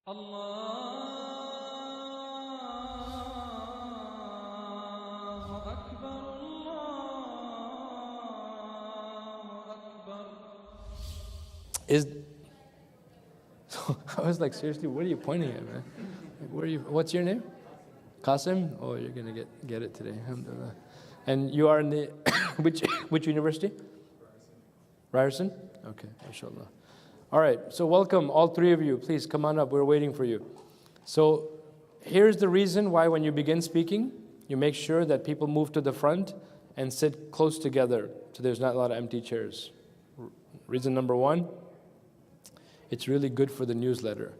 Is I was like, seriously, what are you pointing at, man? Like, where are you? What's your name? Qasim? Oh, you're gonna get it today. Alhamdulillah. And you are in the which university? Ryerson. Okay, mashallah. All right. So welcome, all three of you. Please come on up. We're waiting for you. So here's the reason why when you begin speaking, you make sure that people move to the front and sit close together, so there's not a lot of empty chairs. Reason number one. It's really good for the newsletter.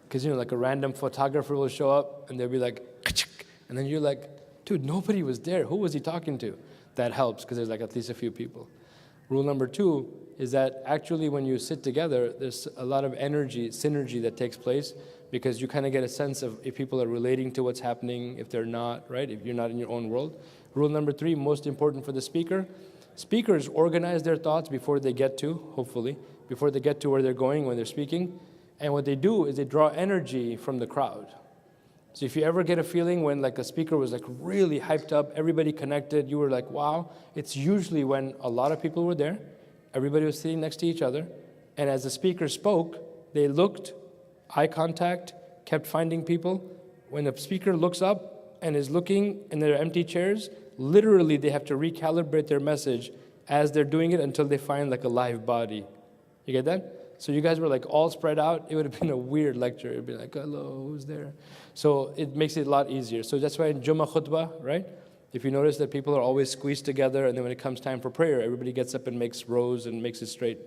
Because, like a random photographer will show up and they'll be like, and then you're like, dude, nobody was there. Who was he talking to? That helps because there's like at least a few people. Rule number two is that actually when you sit together, there's a lot of energy, synergy that takes place because you kind of get a sense of if people are relating to what's happening, if they're not, right? If you're not in your own world. Rule number three, most important for the speaker, speakers organize their thoughts before they get to, hopefully, before they get to where they're going when they're speaking. And what they do is they draw energy from the crowd. So if you ever get a feeling when like a speaker was like really hyped up, everybody connected, you were like, wow, it's usually when a lot of people were there, everybody was sitting next to each other, and as the speaker spoke, they looked, eye contact, kept finding people. When the speaker looks up and is looking and there are empty chairs, literally they have to recalibrate their message as they're doing it until they find like a live body. You get that? So you guys were like all spread out. It would have been a weird lecture. It would be like, hello, who's there? So it makes it a lot easier. So that's why in Jummah khutbah, right? If you notice that people are always squeezed together, and then when it comes time for prayer, everybody gets up and makes rows and makes straight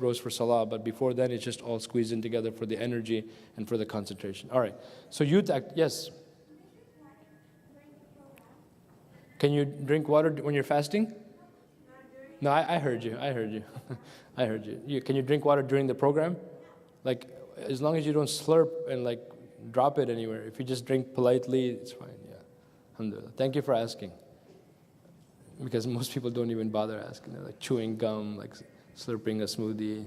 rows for salah. But before then, it's just all squeezed in together for the energy and for the concentration. All right. So youth act, yes. Can you drink water when you're fasting? No, I heard you. I heard you. I heard you. Can you drink water during the program? Like, as long as you don't slurp and like drop it anywhere. If you just drink politely, it's fine. Yeah. Alhamdulillah. Thank you for asking. Because most people don't even bother asking. They're like chewing gum, like slurping a smoothie.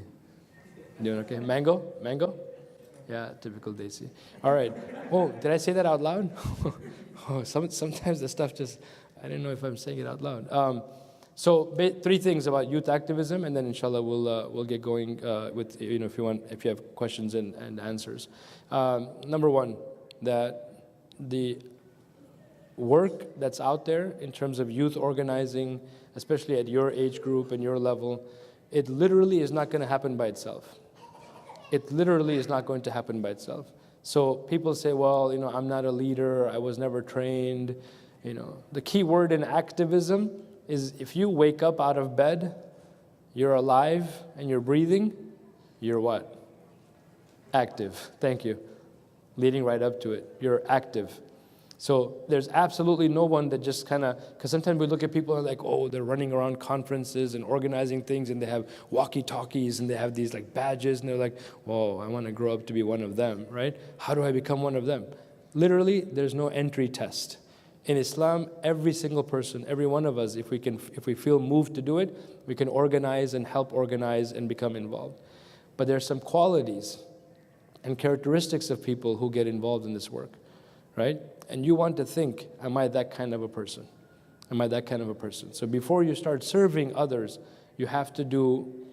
Doing okay? Mango? Mango? Yeah, typical Desi. All right. Oh, did I say that out loud? Oh, sometimes the stuff just, I didn't know if I'm saying it out loud. So three things about youth activism, and then inshallah we'll get going with if you have questions and answers. Number one, that the work that's out there in terms of youth organizing, especially at your age group and your level, it literally is not going to happen by itself. It literally is not going to happen by itself. So people say, well, I'm not a leader, I was never trained. The key word in activism is if you wake up out of bed, you're alive and you're breathing, you're what? Active. Thank you. Leading right up to it. You're active. So there's absolutely no one that just kind of, because sometimes we look at people and like, oh, they're running around conferences and organizing things and they have walkie-talkies and they have these like badges and they're like, whoa, I want to grow up to be one of them, right? How do I become one of them? Literally, there's no entry test. In Islam, every single person, every one of us, if we feel moved to do it, we can organize and help organize and become involved. But there are some qualities and characteristics of people who get involved in this work, right? And you want to think, am I that kind of a person? Am I that kind of a person? So before you start serving others, you have to do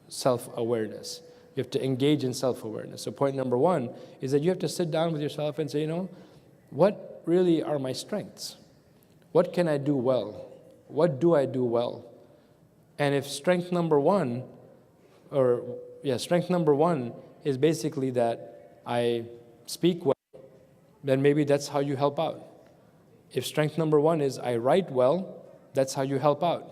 self-awareness. You have to engage in self-awareness. So point number one is that you have to sit down with yourself and say, what really are my strengths? What can I do well? What do I do well? And if strength number one is basically that I speak well, then maybe that's how you help out. If strength number one is I write well, that's how you help out.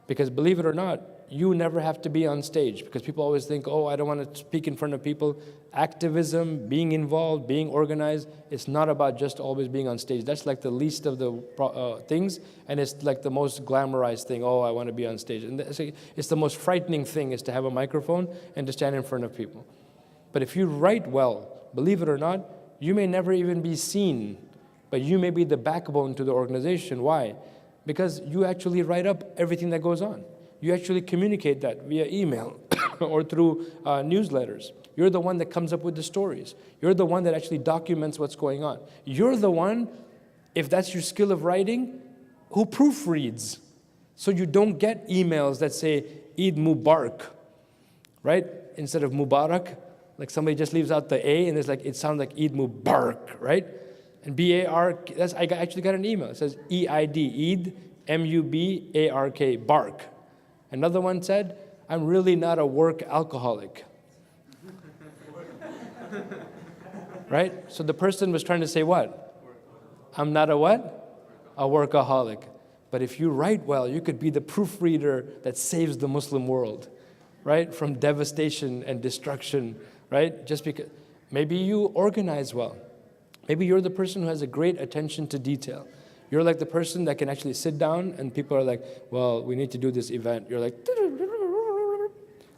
Because believe it or not, you never have to be on stage, because people always think, oh, I don't want to speak in front of people. Activism, being involved, being organized, it's not about just always being on stage. That's like the least of the things, and it's like the most glamorized thing. Oh, I want to be on stage. And it's the most frightening thing is to have a microphone and to stand in front of people. But if you write well, believe it or not, you may never even be seen, but you may be the backbone to the organization. Why? Because you actually write up everything that goes on. You actually communicate that via email, or through newsletters. You're the one that comes up with the stories. You're the one that actually documents what's going on. You're the one, if that's your skill of writing, who proofreads. So you don't get emails that say Eid Mubarak, right? Instead of Mubarak, like somebody just leaves out the A and it's like, it sounds like Eid Mubarak, right? And B-A-R-K, I actually got an email. It says E-I-D, Eid, M-U-B-A-R-K, bark. Another one said, I'm really not a work alcoholic. Right? So the person was trying to say what? I'm not a what? A workaholic. But if you write well, you could be the proofreader that saves the Muslim world, right? From devastation and destruction, right? Just because, maybe you organize well. Maybe you're the person who has a great attention to detail. You're like the person that can actually sit down and people are like, well, we need to do this event. You're like,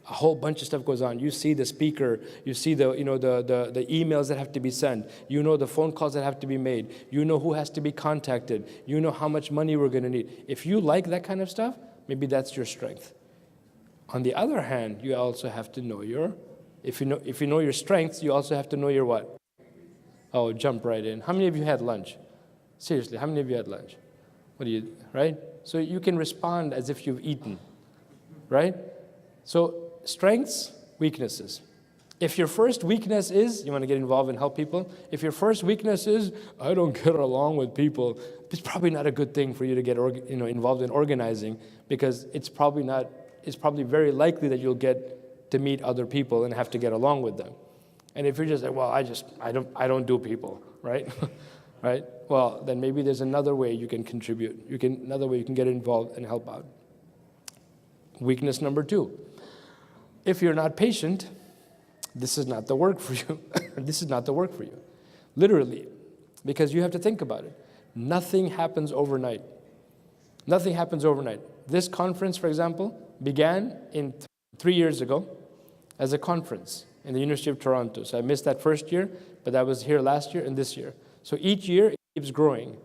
a whole bunch of stuff goes on. You see the speaker, you see the emails that have to be sent, you know the phone calls that have to be made, you know who has to be contacted, you know how much money we're going to need. If you like that kind of stuff, maybe that's your strength. On the other hand, you also have to know if you know your strengths, you also have to know your what? Oh, jump right in. How many of you had lunch? Seriously, how many of you had lunch? Right? So you can respond as if you've eaten, right? So strengths, weaknesses. If your first weakness is, you want to get involved and help people, if your first weakness is, I don't get along with people, it's probably not a good thing for you to get involved in organizing, because it's probably very likely that you'll get to meet other people and have to get along with them. And if you're just like, well, I don't do people, right? Right? Well, then maybe there's another way you can contribute. Another way you can get involved and help out. Weakness number 2. If you're not patient, this is not the work for you. This is not the work for you. Literally. Because you have to think about it. Nothing happens overnight. Nothing happens overnight. This conference, for example, began 3 years ago as a conference in the University of Toronto. So I missed that first year, but I was here last year and this year. So each year it keeps growing.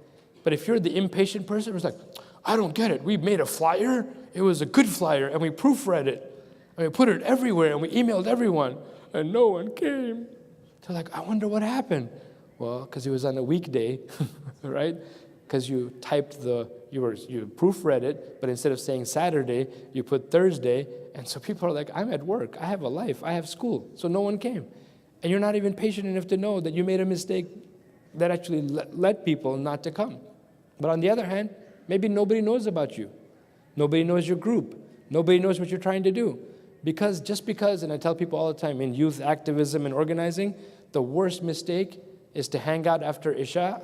But if you're the impatient person, it's like, I don't get it. We made a flyer. It was a good flyer, and we proofread it. And we put it everywhere, and we emailed everyone, and no one came. So like, I wonder what happened. Well, because it was on a weekday, right? Because you proofread it, but instead of saying Saturday, you put Thursday. And so people are like, I'm at work. I have a life. I have school. So no one came. And you're not even patient enough to know that you made a mistake that actually led people not to come. But on the other hand, maybe nobody knows about you. Nobody knows your group. Nobody knows what you're trying to do. Just because, and I tell people all the time, in youth activism and organizing, the worst mistake is to hang out after Isha,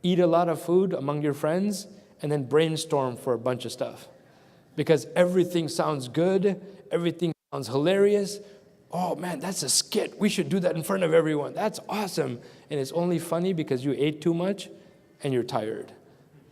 eat a lot of food among your friends, and then brainstorm for a bunch of stuff. Because everything sounds good, everything sounds hilarious. Oh man, that's a skit. We should do that in front of everyone. That's awesome. And it's only funny because you ate too much and you're tired.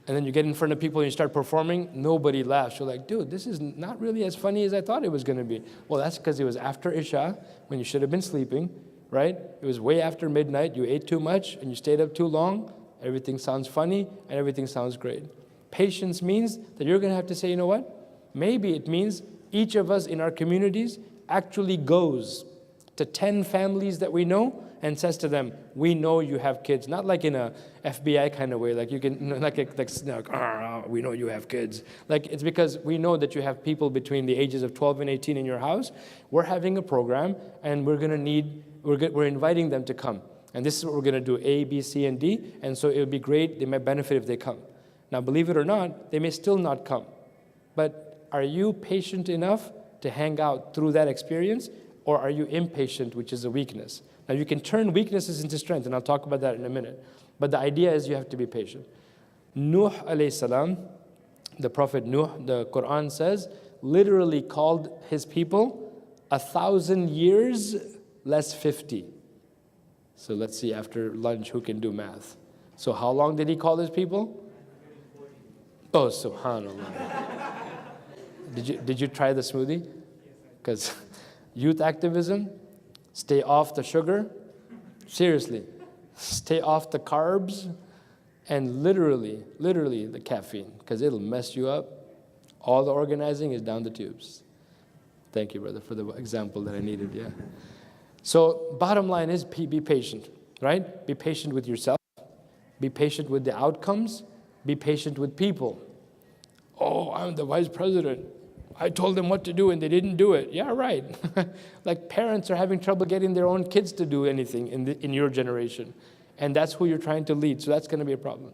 And then you get in front of people and you start performing, nobody laughs. You're like, dude, this is not really as funny as I thought it was going to be. Well, that's because it was after Isha, when you should have been sleeping, right? It was way after midnight, you ate too much and you stayed up too long. Everything sounds funny and everything sounds great. Patience means that you're going to have to say, you know what? Maybe it means each of us in our communities actually goes to 10 families that we know and says to them, we know you have kids. Not like in a FBI kind of way, like you can, we know you have kids. Like it's because we know that you have people between the ages of 12 and 18 in your house. We're having a program and we're inviting them to come. And this is what we're going to do, A, B, C, and D. And so it would be great, they might benefit if they come. Now, believe it or not, they may still not come. But are you patient enough to hang out through that experience? Or are you impatient, which is a weakness? Now, you can turn weaknesses into strength, and I'll talk about that in a minute. But the idea is you have to be patient. Nuh alayhi salam, the Prophet Nuh, the Quran says, literally called his people 1,000 years less 50. So let's see, after lunch, who can do math? So how long did he call his people? Oh, subhanAllah. Did you try the smoothie? Because youth activism, stay off the sugar. Seriously. Stay off the carbs. And literally the caffeine. Because it'll mess you up. All the organizing is down the tubes. Thank you, brother, for the example that I needed, yeah. So bottom line is be patient, right? Be patient with yourself. Be patient with the outcomes. Be patient with people. Oh, I'm the vice president. I told them what to do and they didn't do it. Yeah, right. Like parents are having trouble getting their own kids to do anything in your generation. And that's who you're trying to lead. So that's going to be a problem.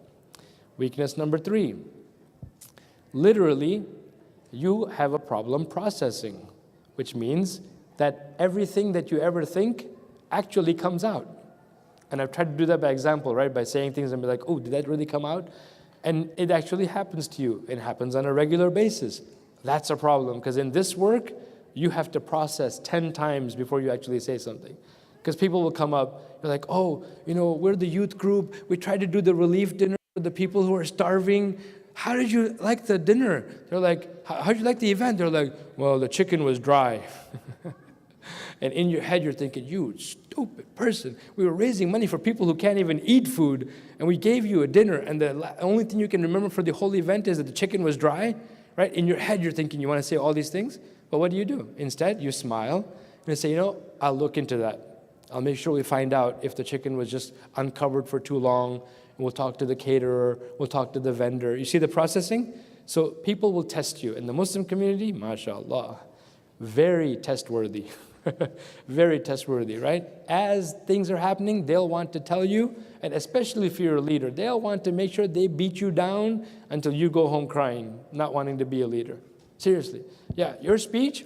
Weakness number 3. Literally, you have a problem processing, which means that everything that you ever think actually comes out. And I've tried to do that by example, right? By saying things and be like, oh, did that really come out? And it actually happens to you. It happens on a regular basis. That's a problem, because in this work, you have to process 10 times before you actually say something. Because people will come up, you're like, oh, we're the youth group. We tried to do the relief dinner for the people who are starving. How did you like the dinner? They're like, how did you like the event? They're like, well, the chicken was dry. And in your head, you're thinking, you stupid person. We were raising money for people who can't even eat food, and we gave you a dinner, and the only thing you can remember for the whole event is that the chicken was dry, right? In your head, you're thinking you want to say all these things, but what do? Instead, you smile, and you say, I'll look into that. I'll make sure we find out if the chicken was just uncovered for too long, and we'll talk to the caterer, we'll talk to the vendor. You see the processing? So people will test you. In the Muslim community, mashallah, very testworthy. Very testworthy, right? As things are happening, they'll want to tell you, and especially if you're a leader, they'll want to make sure they beat you down until you go home crying, not wanting to be a leader. Seriously. Yeah, your speech,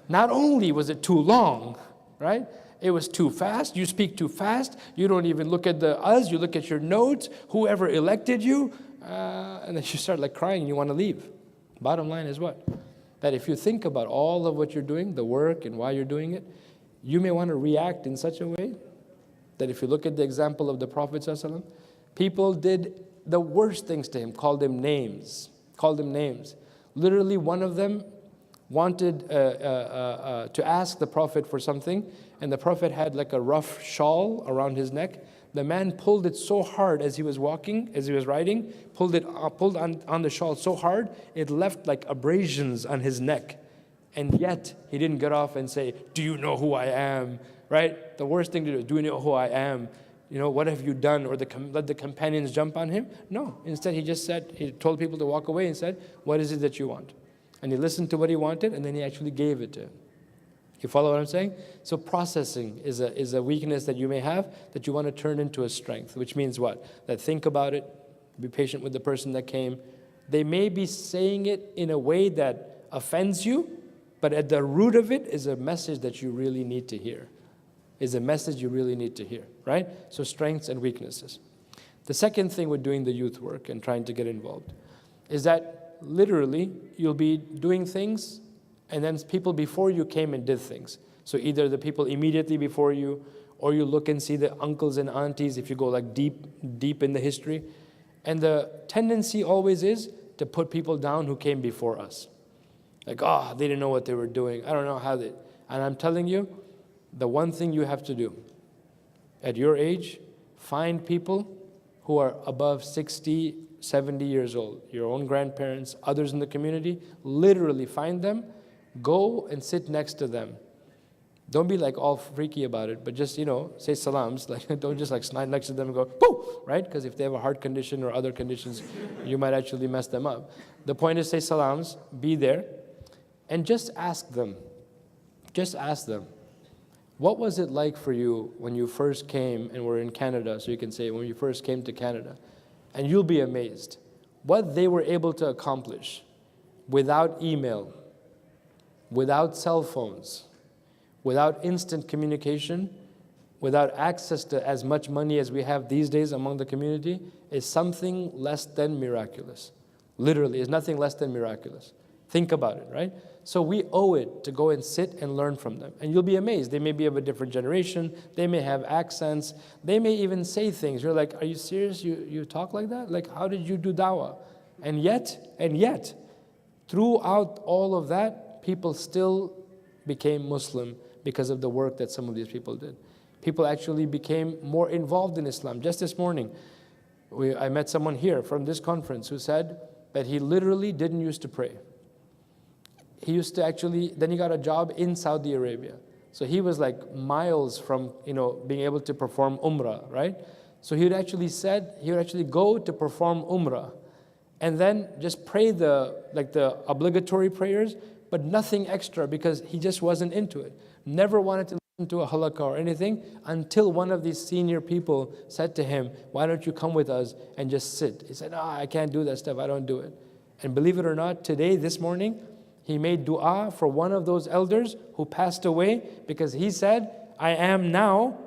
not only was it too long, right? It was too fast. You speak too fast. You don't even look at the us. You look at your notes, whoever elected you, and then you start like crying and you want to leave. Bottom line is what? That if you think about all of what you're doing, the work and why you're doing it, you may want to react in such a way that if you look at the example of the Prophet ﷺ, people did the worst things to him, called him names. Literally, one of them wanted to ask the Prophet for something, and the Prophet had like a rough shawl around his neck. The man pulled it so hard as he was walking, as he was riding, pulled on the shawl so hard, it left like abrasions on his neck. And yet, he didn't get off and say, do you know who I am? Right? The worst thing to do is, do you know who I am? What have you done? Or let the companions jump on him? No. Instead, he told people to walk away and said, what is it that you want? And he listened to what he wanted, and then he actually gave it to him. You follow what I'm saying? So processing is a weakness that you may have that you want to turn into a strength, which means what? That think about it, be patient with the person that came. They may be saying it in a way that offends you, but at the root of it is a message that you really need to hear. Right? So strengths and weaknesses. The second thing with doing the youth work and trying to get involved is that literally you'll be doing things and then people before you came and did things. So either the people immediately before you, or you look and see the uncles and aunties if you go like deep in the history. And the tendency always is to put people down who came before us. Like, they didn't know what they were doing. I don't know how they... And I'm telling you, the one thing you have to do at your age, find people who are above 60, 70 years old, your own grandparents, others in the community, literally find them, go and sit next to them. Don't be like all freaky about it, but just, say salams. Like, don't just like slide next to them and go, pooh, right? Because if they have a heart condition or other conditions, you might actually mess them up. The point is say salams, be there, and just ask them. Just ask them. What was it like for you when you first came and were in Canada? So you can say, when you first came to Canada. And you'll be amazed what they were able to accomplish without email, without cell phones, without instant communication, without access to as much money as we have these days among the community, is something less than miraculous. Literally, is nothing less than miraculous. Think about it, right? So we owe it to go and sit and learn from them. And you'll be amazed. They may be of a different generation. They may have accents. They may even say things. You're like, are you serious? You talk like that? Like, how did you do dawah? And yet, throughout all of that, people still became Muslim because of the work that some of these people did. People actually became more involved in Islam. Just this morning, I met someone here from this conference who said that he literally didn't used to pray. he used to actually, then he got a job in Saudi Arabia. So he was like miles from, being able to perform Umrah, right? So he would actually go to perform Umrah and then just pray the obligatory prayers, but nothing extra because he just wasn't into it. Never wanted to listen to a halaqah or anything until one of these senior people said to him, why don't you come with us and just sit? He said, I can't do that stuff, I don't do it. And believe it or not, today, this morning, he made dua for one of those elders who passed away because he said, I am now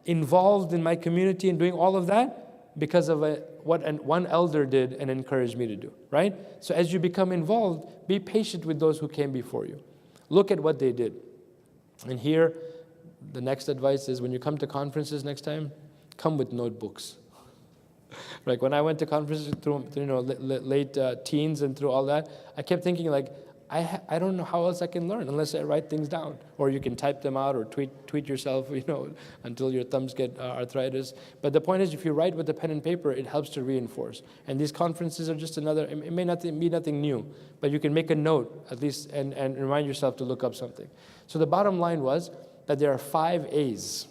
involved in my community and doing all of that because of what one elder did and encouraged me to do, right? So as you become involved, be patient with those who came before you. Look at what they did. And here, the next advice is when you come to conferences next time, come with notebooks. Like when I went to conferences through late teens and through all that, I kept thinking like, I don't know how else I can learn unless I write things down. Or you can type them out or tweet yourself, until your thumbs get arthritis. But the point is, if you write with a pen and paper, it helps to reinforce. And these conferences are just it may not be nothing new, but you can make a note at least and remind yourself to look up something. So the bottom line was that there are 5 A's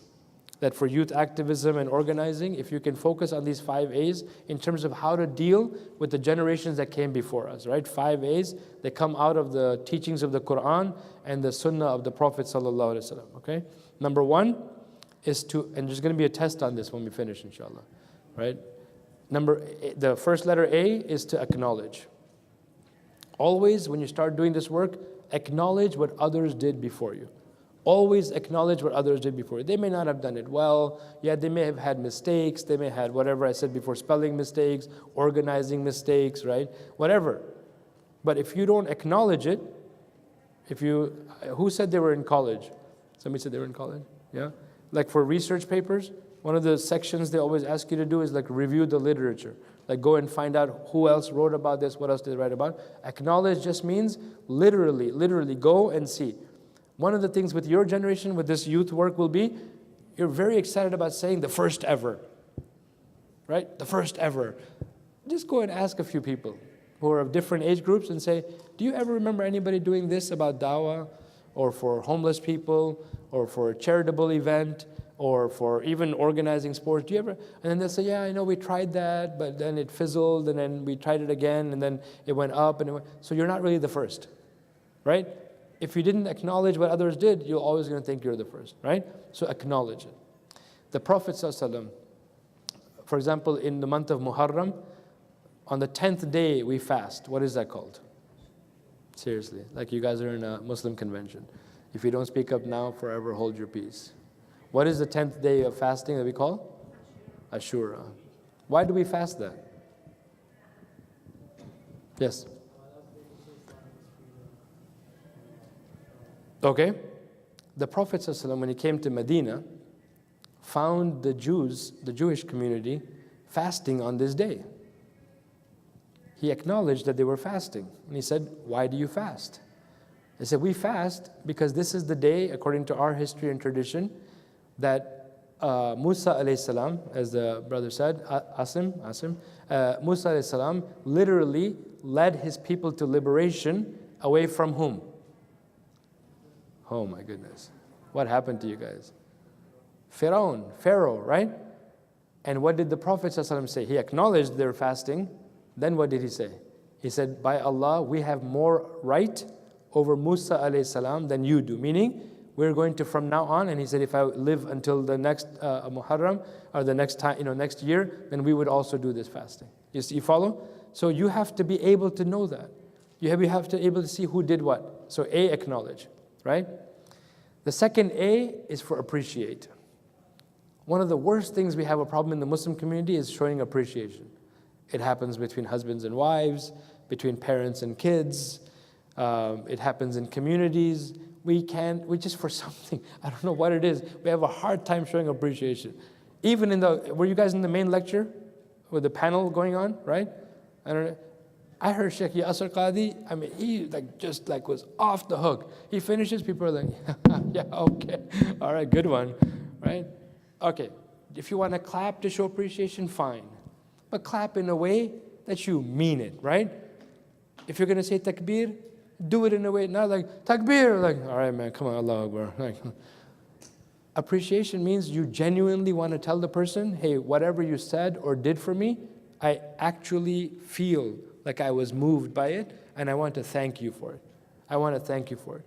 that for youth activism and organizing, if you can focus on these 5 A's in terms of how to deal with the generations that came before us, right? 5 A's that come out of the teachings of the Quran and the Sunnah of the Prophet sallallahu alaihi wasallam, okay? Number 1 is and there's going to be a test on this when we finish, inshallah, right? The first letter A is to acknowledge. Always, when you start doing this work, acknowledge what others did before you. Always acknowledge what others did before you. They may not have done it well. Yeah, they may have had mistakes. They may have had whatever I said before, spelling mistakes, organizing mistakes, right? Whatever. But if you don't acknowledge it, who said they were in college? Somebody said they were in college? Yeah? Like for research papers, one of the sections they always ask you to do is like review the literature. Like go and find out who else wrote about this, what else did they write about. Acknowledge just means literally go and see. One of the things with your generation, with this youth work will be, you're very excited about saying the first ever, right? The first ever. Just go and ask a few people who are of different age groups and say, do you ever remember anybody doing this about dawah or for homeless people or for a charitable event or for even organizing sports? Do you ever? And then they'll say, yeah, I know we tried that, but then it fizzled and then we tried it again and then it went up. So you're not really the first, right? If you didn't acknowledge what others did, you're always going to think you're the first, right? So acknowledge it. The Prophet ﷺ, for example, in the month of Muharram, on the 10th day we fast. What is that called? Seriously, like you guys are in a Muslim convention. If you don't speak up now, forever hold your peace. What is the 10th day of fasting that we call? Ashura. Why do we fast that? Yes? Okay, the Prophet ﷺ, when he came to Medina, found the Jewish community, fasting on this day. He acknowledged that they were fasting. And he said, why do you fast? They said, we fast because this is the day, according to our history and tradition, that Musa alayhi salam, as the brother said, Musa alayhi salam literally led his people to liberation away from whom? Oh my goodness. What happened to you guys? Pharaoh, right? And what did the Prophet ﷺ say? He acknowledged their fasting. Then what did he say? He said, by Allah, we have more right over Musa alayhi salam than you do. Meaning, we're going to from now on, and he said, if I live until the next Muharram, or the next time, next year, then we would also do this fasting. You follow? So you have to be able to know that. You have to be able to see who did what. So A, acknowledge. Right? The second A is for appreciate. One of the worst things we have a problem in the Muslim community is showing appreciation. It happens between husbands and wives, between parents and kids. It happens in communities. We just for something, I don't know what it is, we have a hard time showing appreciation. Even were you guys in the main lecture with the panel going on, right? I don't know. I heard Sheikh Yasser Qadi, he was off the hook. He finishes, people are like, yeah, okay, all right, good one, right? Okay, if you want to clap to show appreciation, fine. But clap in a way that you mean it, right? If you're going to say takbir, Do it in a way, not like, takbir, like, all right, man, come on, Allahu Akbar. Like, appreciation means you genuinely want to tell the person, hey, whatever you said or did for me, I actually feel like I was moved by it, and I want to thank you for it. I want to thank you for it.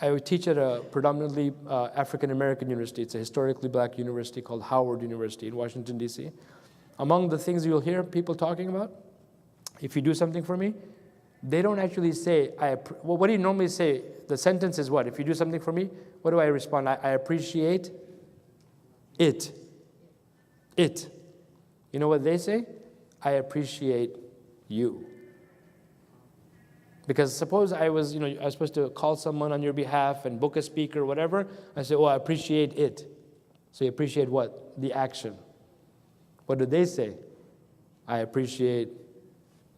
I would teach at a predominantly African-American university. It's a historically black university called Howard University in Washington, D.C. Among the things you'll hear people talking about, if you do something for me, they don't actually say, well, what do you normally say? The sentence is what? If you do something for me, what do I respond? I appreciate it. It. You know what they say? I appreciate you. Because suppose I was supposed to call someone on your behalf and book a speaker or whatever. I say, oh, I appreciate it. So you appreciate what? The action. What do they say? I appreciate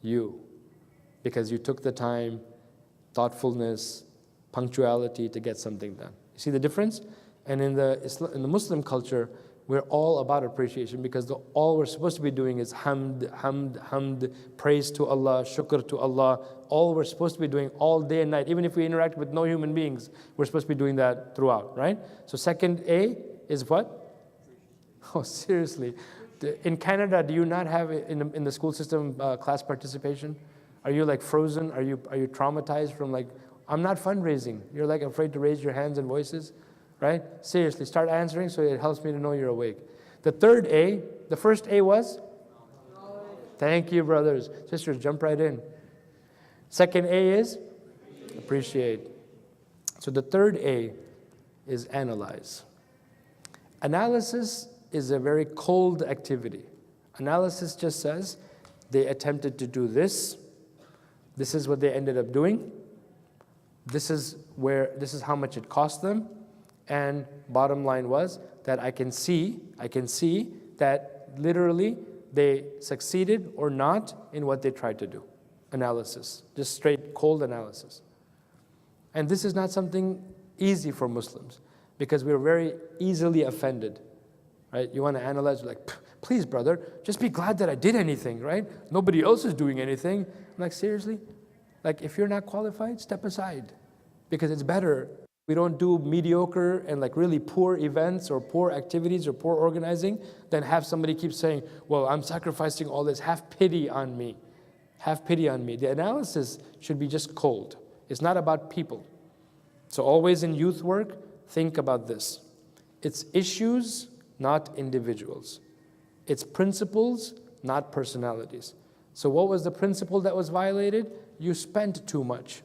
you. Because you took the time, thoughtfulness, punctuality to get something done. You see the difference? And in the Muslim culture, we're all about appreciation because all we're supposed to be doing is hamd, praise to Allah, shukr to Allah. All we're supposed to be doing all day and night. Even if we interact with no human beings, we're supposed to be doing that throughout, right? So second A is what? Oh, seriously. In Canada, do you not have in the school system class participation? Are you like frozen? Are you traumatized from like, I'm not fundraising. You're like afraid to raise your hands and voices, right? Seriously, start answering so it helps me to know you're awake. The third A, the first A was? Knowledge. Thank you, brothers. Sisters, jump right in. Second A is? Appreciate. So the third A is analyze. Analysis is a very cold activity. Analysis just says they attempted to do this. This is what they ended up doing. This is how much it cost them. And bottom line was that I can see that literally they succeeded or not in what they tried to do. Analysis, just straight cold analysis. And this is not something easy for Muslims because we're very easily offended, right? You want to analyze, like, please, brother, just be glad that I did anything, right? Nobody else is doing anything. I'm like, seriously? Like, if you're not qualified, step aside because it's better. We don't do mediocre and like really poor events or poor activities or poor organizing than have somebody keep saying, well, I'm sacrificing all this. Have pity on me. Have pity on me. The analysis should be just cold. It's not about people. So always in youth work, think about this. It's issues, not individuals. It's principles, not personalities. So what was the principle that was violated? You spent too much.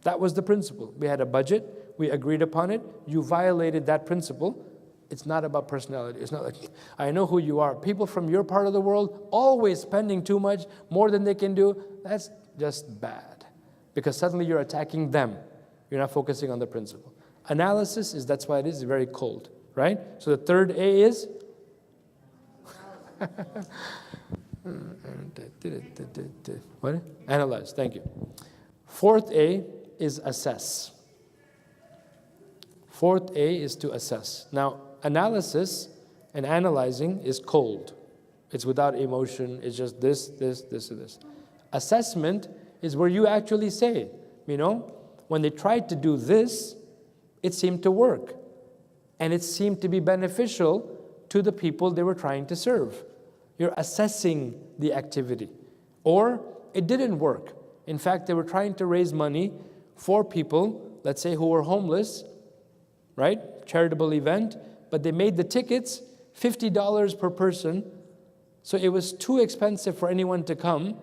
That was the principle. We had a budget. We agreed upon it. You violated that principle. It's not about personality. It's not like, I know who you are. People from your part of the world always spending too much, more than they can do. That's just bad. Because suddenly you're attacking them. You're not focusing on the principle. Analysis is, that's why it is very cold, right? So the third A is? What? Analyze, thank you. Fourth A is assess. Fourth A is to assess. Now, analysis and analyzing is cold. It's without emotion. It's just this, this, this, and this. Assessment is where you actually say, when they tried to do this, it seemed to work. And it seemed to be beneficial to the people they were trying to serve. You're assessing the activity. Or it didn't work. In fact, they were trying to raise money for people, let's say, who were homeless, right? Charitable event, but they made the tickets $50 per person, so it was too expensive for anyone to come,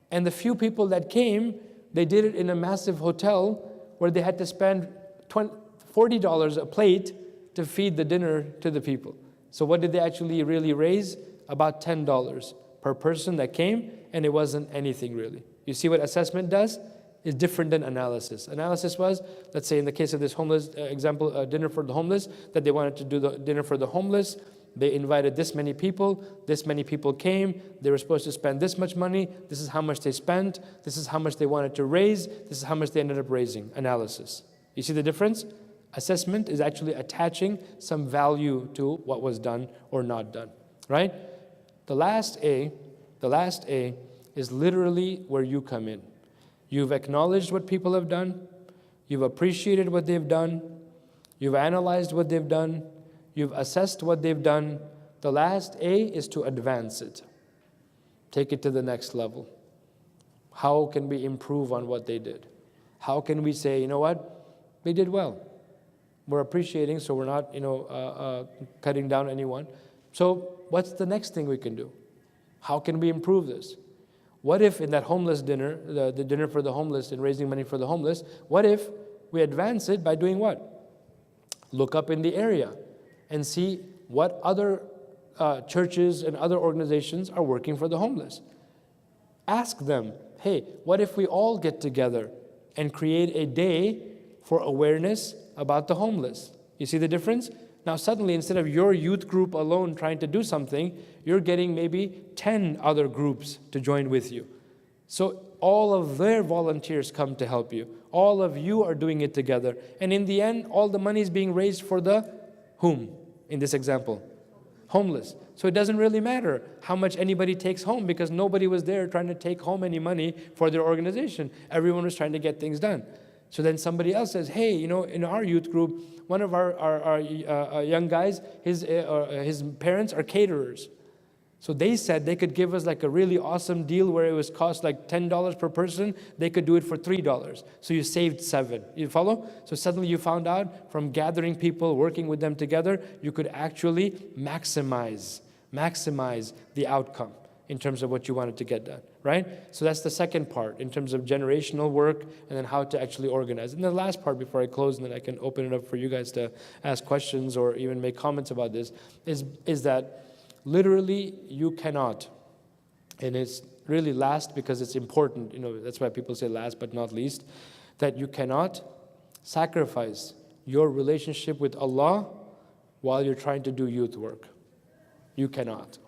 and the few people that came, they did it in a massive hotel where they had to spend $40 a plate to feed the dinner to the people. So what did they actually really raise? About $10 per person that came, and it wasn't anything really. You see what assessment does? Is different than analysis. Analysis was, let's say in the case of this homeless example, dinner for the homeless, that they wanted to do the dinner for the homeless. They invited this many people came, they were supposed to spend this much money, this is how much they spent, this is how much they wanted to raise, this is how much they ended up raising. Analysis. You see the difference? Assessment is actually attaching some value to what was done or not done, right? The last A is literally where you come in. You've acknowledged what people have done. You've appreciated what they've done. You've analyzed what they've done. You've assessed what they've done. The last A is to advance it. Take it to the next level. How can we improve on what they did? How can we say, you know what? They did well. We're appreciating, so we're not, cutting down anyone. So what's the next thing we can do? How can we improve this? What if in that homeless dinner, the dinner for the homeless and raising money for the homeless, what if we advance it by doing what? Look up in the area and see what other churches and other organizations are working for the homeless. Ask them, hey, what if we all get together and create a day for awareness about the homeless? You see the difference? Now suddenly, instead of your youth group alone trying to do something, you're getting maybe 10 other groups to join with you. So all of their volunteers come to help you. All of you are doing it together. And in the end, all the money is being raised for the whom in this example? Homeless. So it doesn't really matter how much anybody takes home, because nobody was there trying to take home any money for their organization. Everyone was trying to get things done. So then somebody else says, hey, in our youth group, one of our young guys, his parents are caterers. So they said they could give us like a really awesome deal where it was cost like $10 per person. They could do it for $3. So you saved $7. You follow? So suddenly you found out from gathering people, working with them together, you could actually maximize the outcome in terms of what you wanted to get done, right? So that's the second part in terms of generational work and then how to actually organize. And the last part before I close, and then I can open it up for you guys to ask questions or even make comments about this, is that literally you cannot, and it's really last because it's important, that's why people say last but not least, that you cannot sacrifice your relationship with Allah while you're trying to do youth work. You cannot.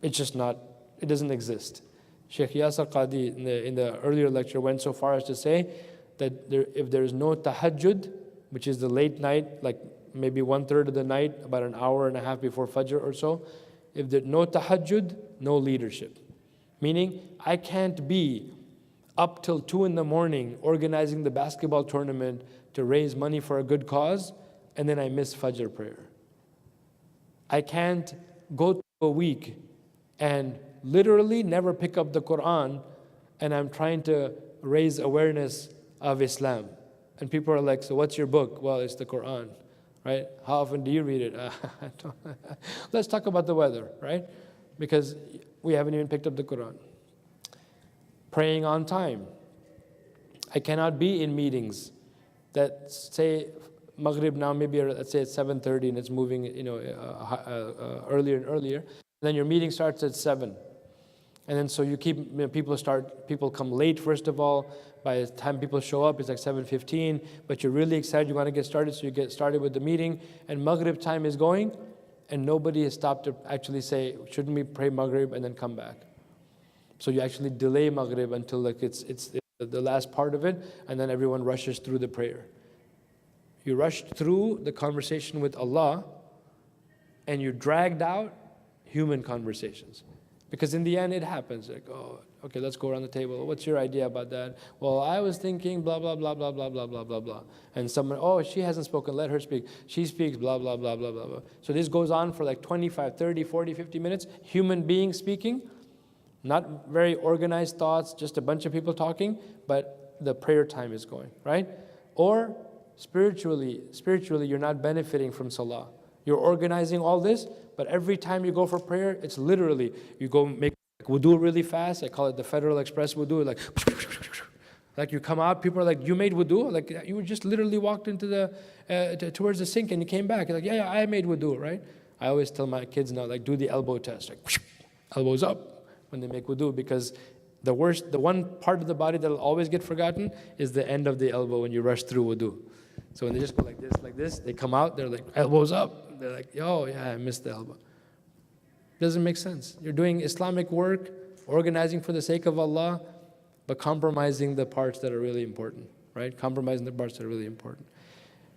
It's just not, it doesn't exist. Sheikh Yasir Qadi in the earlier lecture went so far as to say that if there is no tahajjud, which is the late night, like maybe 1/3 of the night, about an hour and a half before Fajr or so, if there's no tahajjud, no leadership. Meaning, I can't be up till 2 in the morning organizing the basketball tournament to raise money for a good cause, and then I miss Fajr prayer. I can't go through a week and literally never pick up the Quran, and I'm trying to raise awareness of Islam. And people are like, so what's your book? Well, it's the Quran, right? How often do you read it? Let's talk about the weather, right? Because we haven't even picked up the Quran. Praying on time. I cannot be in meetings that say Maghrib now, maybe let's say it's 7:30 and it's moving earlier and earlier. Then your meeting starts at 7. And then so you keep, people come late first of all. By the time people show up, it's like 7:15, but you're really excited, you want to get started, so you get started with the meeting, and Maghrib time is going, and nobody has stopped to actually say, shouldn't we pray Maghrib and then come back? So you actually delay Maghrib until like it's the last part of it, and then everyone rushes through the prayer. You rushed through the conversation with Allah, and you dragged out human conversations. Because in the end, it happens. Like, oh, okay, let's go around the table. What's your idea about that? Well, I was thinking blah, blah, blah, blah, blah, blah, blah, blah, blah. And someone, oh, she hasn't spoken, let her speak. She speaks, blah, blah, blah, blah, blah, blah. So this goes on for like 25, 30, 40, 50 minutes. Human beings speaking, not very organized thoughts, just a bunch of people talking, but the prayer time is going, right? Or spiritually, you're not benefiting from salah. You're organizing all this, but every time you go for prayer, it's literally, you go make wudu really fast. I call it the Federal Express wudu. Like you come out, people are like, you made wudu? Like you just literally walked into towards the sink and you came back. You're like, yeah, I made wudu, right? I always tell my kids now, like, do the elbow test. Like, elbows up when they make wudu, because the one part of the body that will always get forgotten is the end of the elbow when you rush through wudu. So when they just go like this, they come out, they're like, elbows up. They're like, oh yeah, I missed the elbow. Doesn't make sense. You're doing Islamic work, organizing for the sake of Allah, but compromising the parts that are really important, right? Compromising the parts that are really important.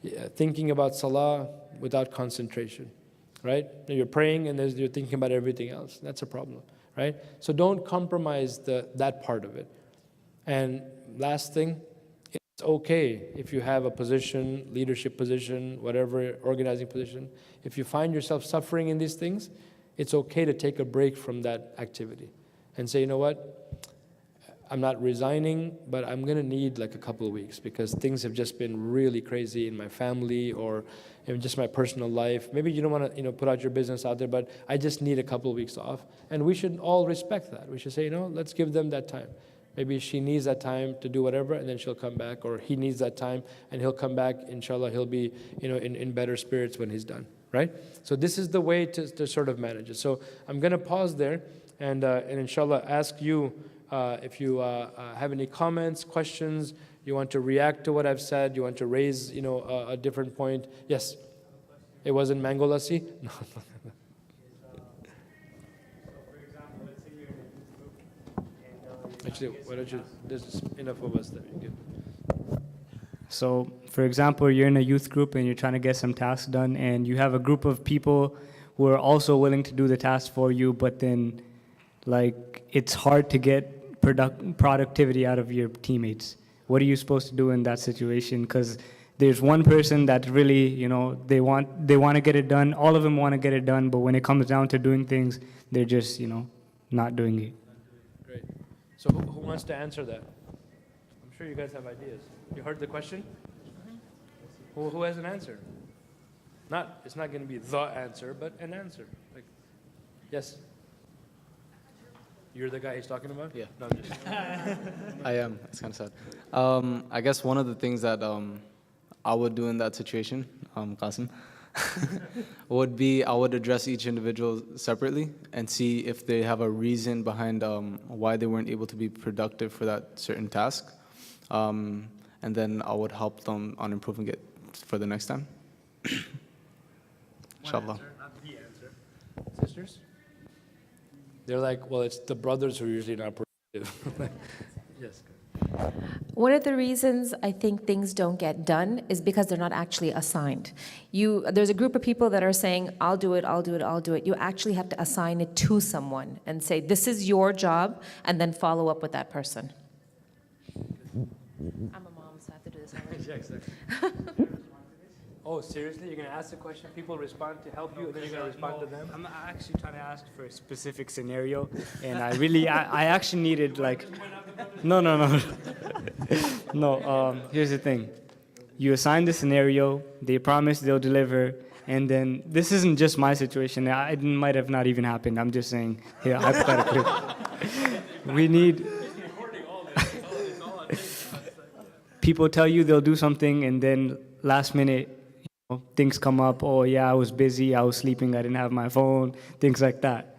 Yeah, thinking about salah without concentration, right? You're praying and you're thinking about everything else. That's a problem, right? So don't compromise that part of it. And last thing, it's okay if you have a position, leadership position, whatever, organizing position. If you find yourself suffering in these things, it's okay to take a break from that activity and say, you know what, I'm not resigning, but I'm going to need like a couple of weeks because things have just been really crazy in my family or in just my personal life. Maybe you don't want to, put out your business out there, but I just need a couple of weeks off. And we should all respect that. We should say, let's give them that time. Maybe she needs that time to do whatever, and then she'll come back, or he needs that time, and he'll come back. Inshallah, he'll be, in better spirits when he's done, right? So this is the way to sort of manage it. So I'm going to pause there, and inshallah ask you if you have any comments, questions, you want to react to what I've said, you want to raise, a different point. Yes? It wasn't mango lassi? No. Actually, why don't you, there's enough of us that you can. So, for example, you're in a youth group and you're trying to get some tasks done, and you have a group of people who are also willing to do the task for you, but then, it's hard to get productivity out of your teammates. What are you supposed to do in that situation? Because there's one person that really, they want to get it done. All of them want to get it done, but when it comes down to doing things, they're just, not doing it. Great. So who wants to answer that? I'm sure you guys have ideas. You heard the question? Who has an answer? It's not going to be the answer, but an answer. Yes? You're the guy he's talking about? Yeah. No, I'm just I am. It's kind of sad. I guess one of the things that I would do in that situation, Qasim, would be I would address each individual separately and see if they have a reason behind why they weren't able to be productive for that certain task. And then I would help them on improving it for the next time. Inshallah. Answer, not the answer. Sisters? They're like, well, it's the brothers who are usually not productive. Yes. One of the reasons I think things don't get done is because they're not actually assigned. There's a group of people that are saying, I'll do it, I'll do it, I'll do it. You actually have to assign it to someone and say, this is your job, and then follow up with that person. I'm a mom, so I have to do this already. Yeah, exactly. Oh, seriously? You're going to ask the question, people respond to help you, and then you're going to respond to them? I'm actually trying to ask for a specific scenario, and I actually needed, no. No, here's the thing. You assign the scenario, they promise they'll deliver, and then this isn't just my situation. It might have not even happened. I'm just saying, here, hypothetically. We need... People tell you they'll do something, and then last minute, things come up. Oh, yeah, I was busy, I was sleeping, I didn't have my phone, things like that.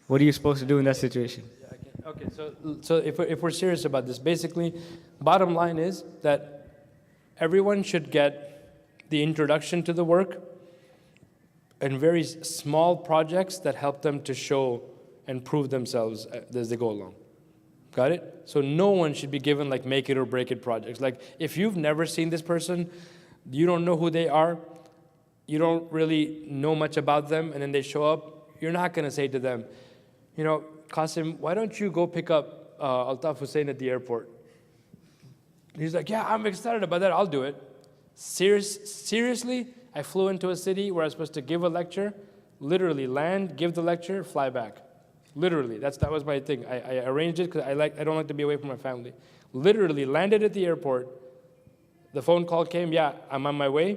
What are you supposed to do in that situation? Yeah, okay, so if we're serious about this, basically, bottom line is that everyone should get the introduction to the work and very small projects that help them to show and prove themselves as they go along. Got it? So no one should be given make it or break it projects. If you've never seen this person, you don't know who they are, you don't really know much about them, and then they show up, you're not going to say to them, Qasim, why don't you go pick up Altaf Hussain at the airport? He's like, yeah, I'm excited about that, I'll do it. Seriously, I flew into a city where I was supposed to give a lecture, literally land, give the lecture, fly back. Literally, that was my thing. I arranged it because I don't like to be away from my family. Literally landed at the airport. The phone call came, yeah, I'm on my way.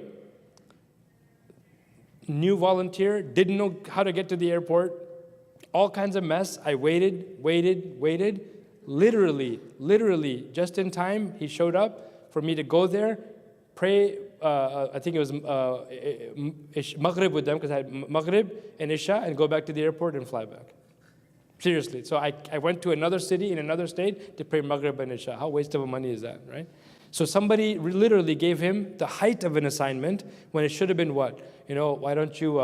New volunteer, didn't know how to get to the airport. All kinds of mess. I waited. Literally, just in time, he showed up for me to go there, pray, I think it was Maghrib with them, because I had Maghrib and Isha, and go back to the airport and fly back. Seriously. So I went to another city in another state to pray Maghrib and Isha. How waste of money is that, right? So somebody literally gave him the height of an assignment when it should have been what? Why don't you,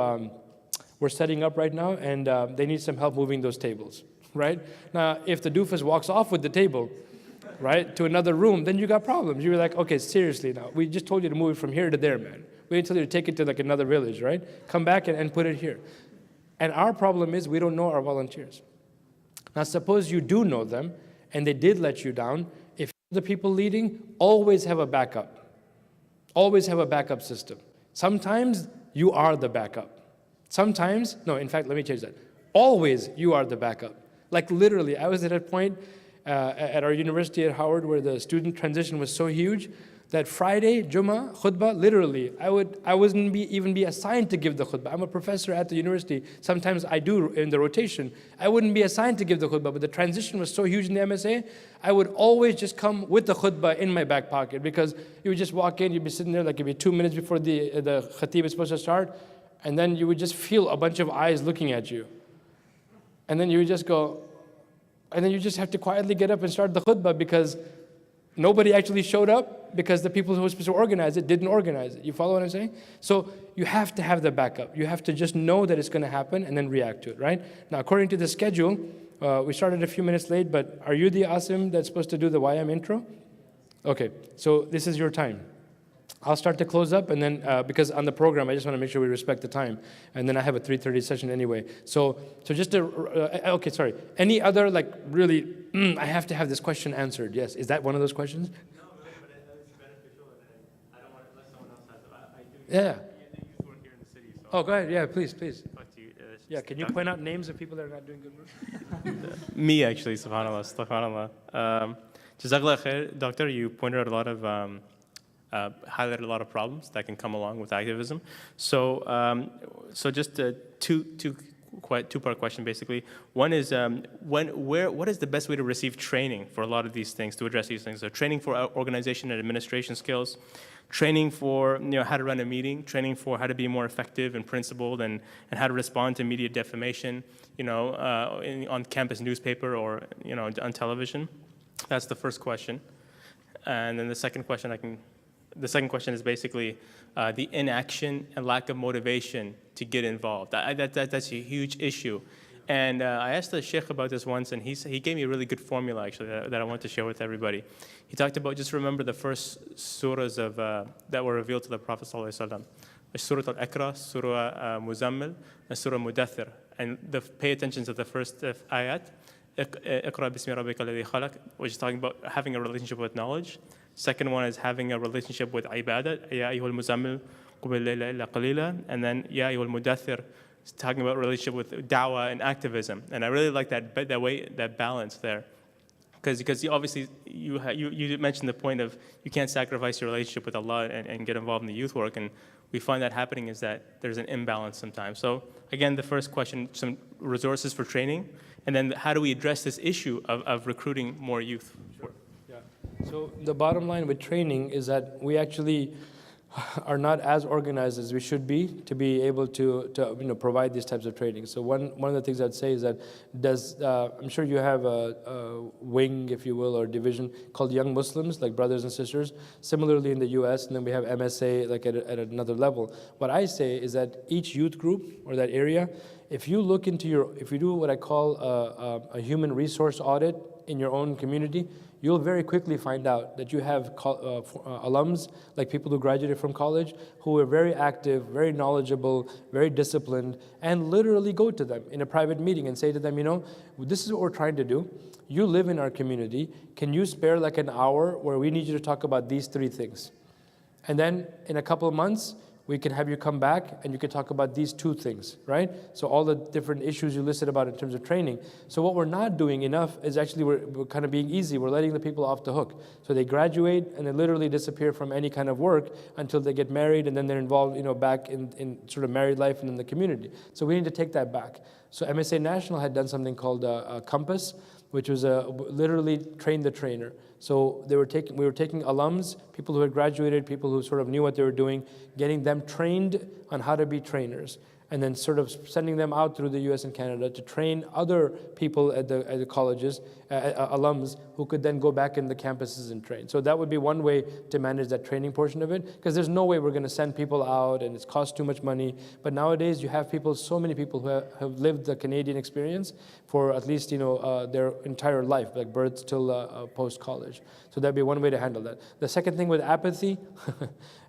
we're setting up right now and they need some help moving those tables, right? Now, if the doofus walks off with the table, right, to another room, then you got problems. You were like, okay, seriously now, we just told you to move it from here to there, man. We didn't tell you to take it to another village, right? Come back and put it here. And our problem is we don't know our volunteers. Now, suppose you do know them and they did let you down. If the people leading, always have a backup. Always have a backup system. Sometimes you are the backup. Sometimes, no, in fact, let me change that. Always you are the backup. Like literally, I was at a point at our university at Howard where the student transition was so huge that Friday, Jummah, khutbah, literally, I wouldn't even be assigned to give the khutbah. I'm a professor at the university. Sometimes I do in the rotation. I wouldn't be assigned to give the khutbah, but the transition was so huge in the MSA, I would always just come with the khutbah in my back pocket because you would just walk in, you'd be sitting there like it'd be 2 minutes before the khatib is supposed to start, and then you would just feel a bunch of eyes looking at you. And then you would just go, and then you just have to quietly get up and start the khutbah because nobody actually showed up because the people who were supposed to organize it didn't organize it. You follow what I'm saying? So you have to have the backup. You have to just know that it's going to happen and then react to it, right? Now, according to the schedule, we started a few minutes late, but are you the Asim that's supposed to do the YM intro? Okay, so this is your time. I'll start to close up, and then because on the program, I just want to make sure we respect the time, and then I have a 3:30 session anyway. So just to, okay, sorry. Any other like really, I have to have this question answered. Yes, is that one of those questions? No, but it's beneficial, and I don't want to let someone else have it. I do. Yeah. The youth work here in the city. So Oh, go ahead. Yeah, please. talk to you, Yeah, can you point out names of people that are not doing good work? Me, actually, subhanAllah, astaghfirullah. Jazakallah khair, Doctor, you pointed out a lot of, highlighted a lot of problems that can come along with activism. So, so just a two-part question, basically. One is, what is the best way to receive training for a lot of these things, to address these things? So training for organization and administration skills, training for how to run a meeting, training for how to be more effective and principled, and how to respond to media defamation, on campus newspaper or on television. That's the first question. And then the second question is basically the inaction and lack of motivation to get involved. That's a huge issue. And I asked the sheikh about this once, and he gave me a really good formula, actually, that I want to share with everybody. He talked about, just remember the first surahs that were revealed to the Prophet ﷺ. Surah Al-Iqra, Surah Muzammil, and Surah Mudathir. And pay attention to the first ayat. Iqra bismi rabbika alladhi khalaq, which is talking about having a relationship with knowledge. Second one is having a relationship with ibadah, ya ayyuhal muzammil qum al-layla illa qalila, and then ya ayyuhal mudaththir, talking about relationship with da'wah and activism. And I really like that balance there, because obviously you mentioned the point of you can't sacrifice your relationship with Allah and get involved in the youth work, and we find that happening is that there's an imbalance sometimes. So again, the first question, some resources for training, and then how do we address this issue of recruiting more youth? Sure. Yeah. So the bottom line with training is that we actually are not as organized as we should be to be able to provide these types of training. So one of the things I'd say is that I'm sure you have a wing, if you will, or division called Young Muslims, like brothers and sisters. Similarly in the U.S., and then we have MSA like at another level. What I say is that each youth group or that area, if you do what I call a human resource audit in your own community, you'll very quickly find out that you have alums, like people who graduated from college, who are very active, very knowledgeable, very disciplined, and literally go to them in a private meeting and say to them, this is what we're trying to do. You live in our community. Can you spare like an hour where we need you to talk about these 3 things? And then in a couple of months, we can have you come back and you can talk about these 2 things, right? So all the different issues you listed about in terms of training. So what we're not doing enough is actually we're kind of being easy. We're letting the people off the hook. So they graduate and they literally disappear from any kind of work until they get married, and then they're involved, back in sort of married life and in the community. So we need to take that back. So MSA National had done something called Compass, which was literally train the trainer. So we were taking alums, people who had graduated, people who sort of knew what they were doing, getting them trained on how to be trainers, and then sort of sending them out through the US and Canada to train other people at the colleges, alums, who could then go back in the campuses and train. So that would be one way to manage that training portion of it, because there's no way we're going to send people out and it's cost too much money. But nowadays you have so many people who have lived the Canadian experience for at least their entire life, like birth till post-college. So that'd be one way to handle that. The second thing with apathy,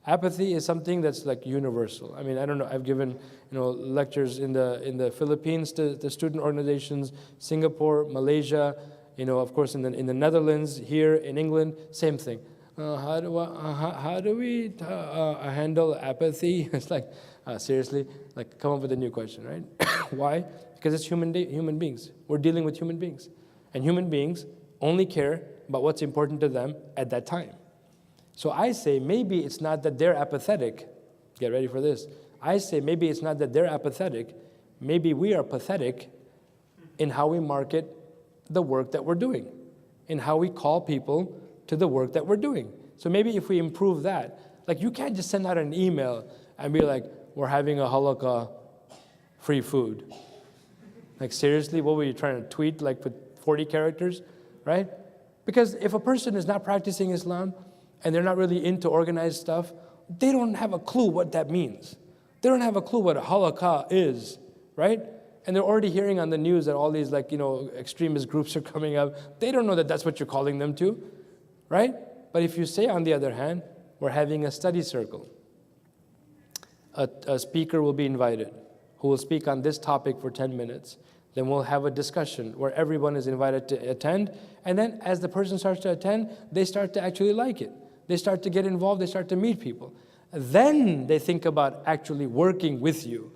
apathy is something that's like universal. I mean, I don't know, I've given lectures in the Philippines to student organizations, Singapore, Malaysia, Of course, in the Netherlands, here in England, same thing. How do we handle apathy? It's like, seriously, like come up with a new question, right? Why? Because it's human beings. We're dealing with human beings. And human beings only care about what's important to them at that time. So I say maybe it's not that they're apathetic. Get ready for this. I say maybe it's not that they're apathetic. Maybe we are pathetic in how we market the work that we're doing, in how we call people to the work that we're doing. So maybe if we improve that, like you can't just send out an email and be like, we're having a halakha free food. Like seriously, what were you trying to tweet like with 40 characters, right? Because if a person is not practicing Islam and they're not really into organized stuff, they don't have a clue what that means. They don't have a clue what a halakha is, right? And they're already hearing on the news that all these extremist groups are coming up. They don't know that that's what you're calling them to, right? But if you say, on the other hand, we're having a study circle, a speaker will be invited who will speak on this topic for 10 minutes. Then we'll have a discussion where everyone is invited to attend. And then as the person starts to attend, they start to actually like it. They start to get involved, they start to meet people. Then they think about actually working with you.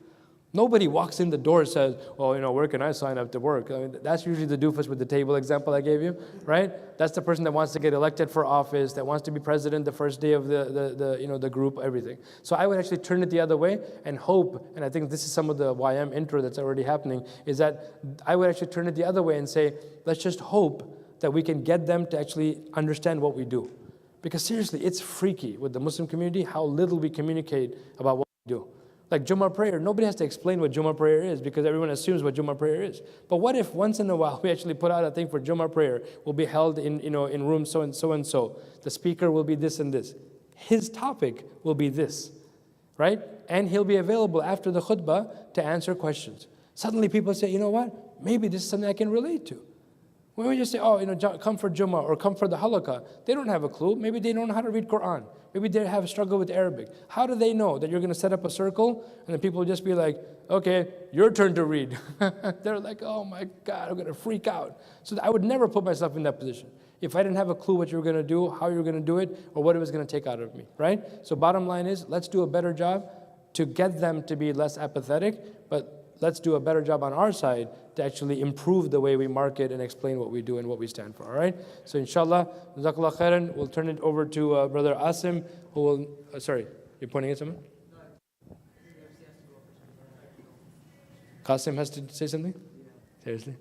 Nobody walks in the door and says, well, where can I sign up to work? I mean, that's usually the doofus with the table example I gave you, right? That's the person that wants to get elected for office, that wants to be president the first day of the group, everything. So I would actually turn it the other way and hope, and I think this is some of the YM intro that's already happening, is that I would actually turn it the other way and say, let's just hope that we can get them to actually understand what we do. Because seriously, it's freaky with the Muslim community how little we communicate about what we do. Like Jummah prayer, nobody has to explain what Jummah prayer is because everyone assumes what Jummah prayer is. But what if once in a while we actually put out a thing for Jummah prayer will be held in room so and so and so. The speaker will be this and this. His topic will be this, right? And he'll be available after the khutbah to answer questions. Suddenly people say, you know what? Maybe this is something I can relate to. When we just say, come for Jummah or come for the halakha, they don't have a clue. Maybe they don't know how to read Quran. Maybe they have a struggle with Arabic. How do they know that you're going to set up a circle and then people will just be like, okay, your turn to read. They're like, oh my God, I'm going to freak out. So I would never put myself in that position. If I didn't have a clue what you were going to do, how you were going to do it, or what it was going to take out of me, right? So bottom line is, let's do a better job to get them to be less apathetic, but let's do a better job on our side to actually improve the way we market and explain what we do and what we stand for, all right? So inshallah, jazakallah khairan, we'll turn it over to Brother Asim, who will, sorry, you're pointing at someone? Qasim has to say something? Seriously?